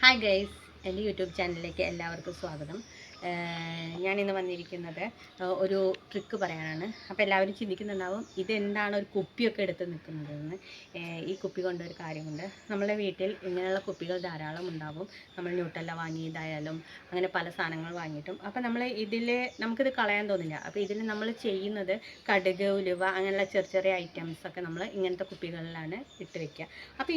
Hi guys, എൻ്റെ YouTube ചാനലിലേക്ക് എല്ലാവർക്കും സ്വാഗതം. ഞാനിന്ന് വന്നിരിക്കുന്നത് ഒരു ട്രിക്ക് പറയാനാണ്. അപ്പോൾ എല്ലാവരും ചിന്തിക്കുന്നുണ്ടാവും ഇതെന്താണ് ഒരു കുപ്പിയൊക്കെ എടുത്ത് നിൽക്കുന്നതെന്ന്. ഈ കുപ്പി കൊണ്ടൊരു കാര്യമുണ്ട്. നമ്മളെ വീട്ടിൽ ഇങ്ങനെയുള്ള കുപ്പികൾ ധാരാളം ഉണ്ടാവും. നമ്മൾ ന്യൂട്ടല്ല വാങ്ങിയതായാലും അങ്ങനെ പല സാധനങ്ങൾ വാങ്ങിയിട്ടും അപ്പോൾ നമുക്കിത് കളയാൻ തോന്നില്ല. അപ്പോൾ ഇതിൽ നമ്മൾ ചെയ്യുന്നത് കടുക്, ഉലുവ അങ്ങനെയുള്ള ചെറിയ ചെറിയ ഐറ്റംസൊക്കെ നമ്മൾ ഇങ്ങനത്തെ കുപ്പികളിലാണ് ഇട്ട് വെക്കുക. അപ്പോൾ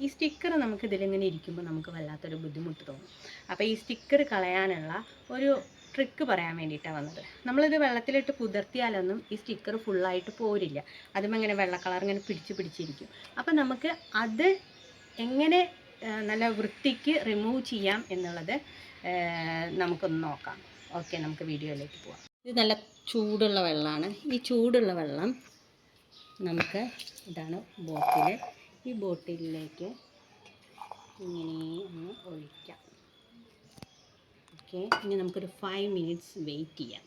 ഈ സ്റ്റിക്കർ നമുക്ക് ഇതിലിങ്ങനെ ഇരിക്കുമ്പോൾ നമുക്ക് വല്ലാത്തൊരു ബുദ്ധിമുട്ട് തോന്നും. അപ്പോൾ ഈ സ്റ്റിക്കർ കളയാനുള്ള ഒരു ട്രിക്ക് പറയാൻ വേണ്ടിയിട്ടാണ് വന്നത്. നമ്മളിത് വെള്ളത്തിലിട്ട് കുതിർത്തിയാലൊന്നും ഈ സ്റ്റിക്കർ ഫുള്ളായിട്ട് പോരില്ല. അതും ഇങ്ങനെ വെള്ള കളർ ഇങ്ങനെ പിടിച്ചിരിക്കും. അപ്പം നമുക്ക് അത് എങ്ങനെ നല്ല വൃത്തിക്ക് റിമൂവ് ചെയ്യാം എന്നുള്ളത് നമുക്കൊന്ന് നോക്കാം. ഓക്കെ, നമുക്ക് വീഡിയോയിലേക്ക് പോവാം. ഇത് നല്ല ചൂടുള്ള വെള്ളമാണ്. ഈ ചൂടുള്ള വെള്ളം നമുക്ക് ഇതാണ് ബോട്ടിൽ. ഈ ബോട്ടിലിലേക്ക് ഇങ്ങനെ ഒന്ന് ഒഴിക്കാം. ഓക്കെ, ഇനി നമുക്കൊരു 5 മിനിറ്റ്സ് വെയിറ്റ് ചെയ്യാം.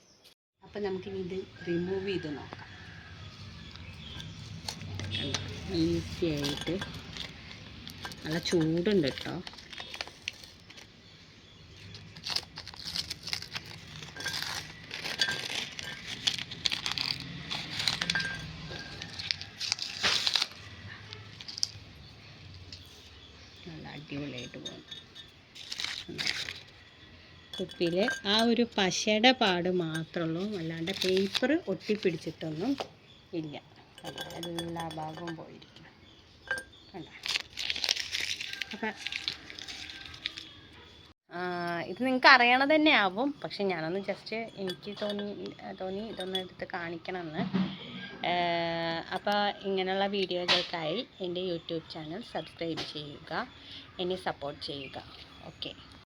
അപ്പം നമുക്കിനി ഇത് റിമൂവ് ചെയ്ത് നോക്കാം. ഈസി ആയിട്ട് നല്ല ചൂടുണ്ട് കേട്ടോ. നല്ല അടിപൊളിയായിട്ട് പോകും. കുപ്പിയിൽ ആ ഒരു പശയുടെ പാട് മാത്രമേ ഉള്ളൂ, അല്ലാണ്ട് പേപ്പർ ഒട്ടിപ്പിടിച്ചിട്ടൊന്നും ഇല്ല. എല്ലാ ഭാഗവും പോയിരിക്കും. കണ്ട, അപ്പം ഇത് നിങ്ങൾക്ക് അറിയണത് തന്നെ ആവും. പക്ഷെ ഞാനൊന്ന് ജസ്റ്റ് എനിക്ക് തോന്നി ഇതൊന്ന് എടുത്ത് കാണിക്കണമെന്ന്. അപ്പോൾ ഇങ്ങനെയുള്ള വീഡിയോകൾക്കായി എൻ്റെ യൂട്യൂബ് ചാനൽ സബ്സ്ക്രൈബ് ചെയ്യുക, എന്നെ സപ്പോർട്ട് ചെയ്യുക. ഓക്കെ.